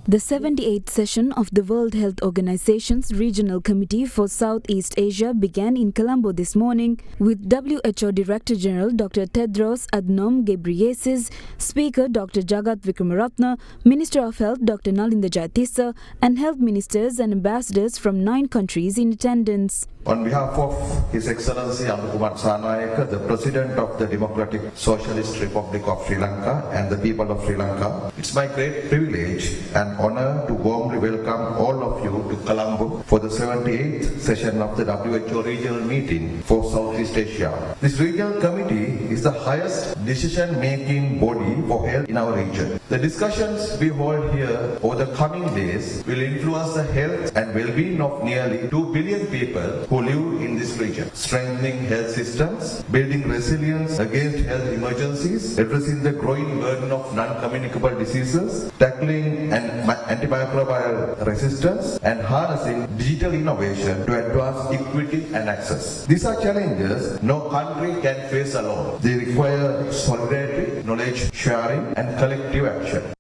The 78th session of the World Health Organization's Regional Committee for Southeast Asia began in Colombo this morning with WHO Director General Dr. Tedros Adhanom Ghebreyesus, Speaker Dr. Jagat Wickramaratne, Minister of Health Dr. Nalinda Jayatissa, and health ministers and ambassadors from 9 countries in attendance. On behalf of His Excellency Anukumar Sanayaka, the President of the Democratic Socialist Republic of Sri Lanka and the people of Sri Lanka, it's my great privilege and honor to warmly welcome all of you to Colombo for the 78th session of the WHO Regional Meeting for Southeast Asia. This regional committee is the highest decision-making body for health in our region. The discussions we hold here over the coming days will influence the health and well-being of nearly 2 billion people who live in this region, strengthening health systems, building resilience against health emergencies, addressing the growing burden of non-communicable diseases, tackling antimicrobial resistance, and harnessing digital innovation to advance equity and access. These are challenges no country can face alone. They require solidarity, knowledge sharing, and collective action.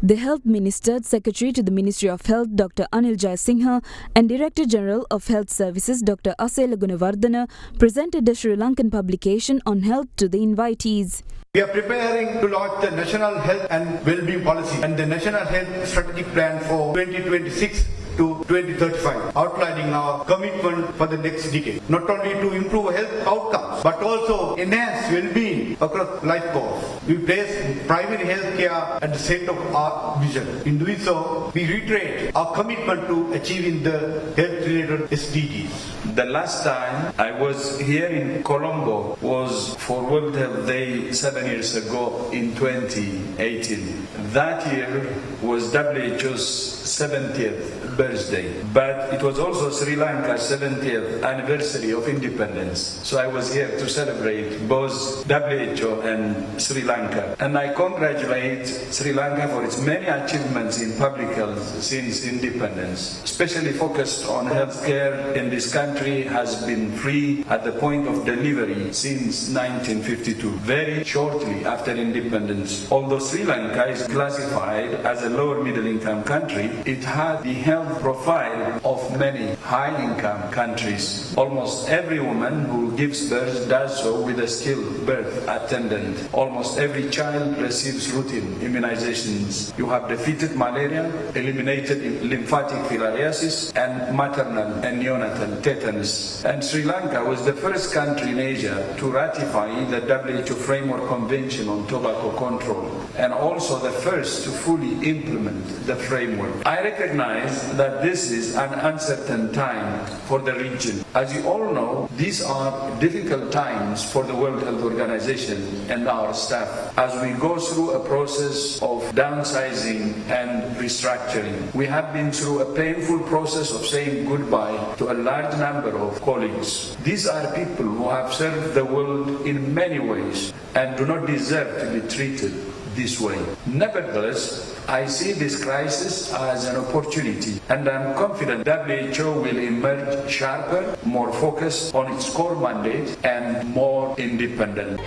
The Health Minister, Secretary to the Ministry of Health Dr. Anil Jayasinghe and Director General of Health Services Dr. Asela Gunawardena presented the Sri Lankan publication on health to the invitees. We are preparing to launch the National Health and Wellbeing Policy and the National Health Strategic Plan for 2026 to 2035, outlining our commitment for the next decade, not only to improve health outcomes, but also enhance well-being across life course. We place primary health care at the center of our vision. In doing so, we reiterate our commitment to achieving the health-related SDGs. The last time I was here in Colombo was for World Health Day 7 years ago in 2018. That year was WHO's 70th birthday, but it was also Sri Lanka's 70th anniversary of independence. So I was here to celebrate both WHO and Sri Lanka. And I congratulate Sri Lanka for its many achievements in public health since independence, especially focused on healthcare in this country has been free at the point of delivery since 1952, very shortly after independence. Although Sri Lanka is classified as a lower middle income country, it had the health profile of many high-income countries. Almost every woman who gives birth does so with a skilled birth attendant. Almost every child receives routine immunizations. You have defeated malaria, eliminated lymphatic filariasis, and maternal and neonatal tetanus. And Sri Lanka was the first country in Asia to ratify the WHO Framework Convention on Tobacco Control, and also the first to fully implement the framework. I recognize that this is an uncertain time for the region. As you all know, these are difficult times for the World Health Organization and our staff as we go through a process of downsizing and restructuring. We have been through a painful process of saying goodbye to a large number of colleagues. These are people who have served the world in many ways and do not deserve to be treated this way. Nevertheless, I see this crisis as an opportunity, and I'm confident WHO will emerge sharper, more focused on its core mandate, and more independent.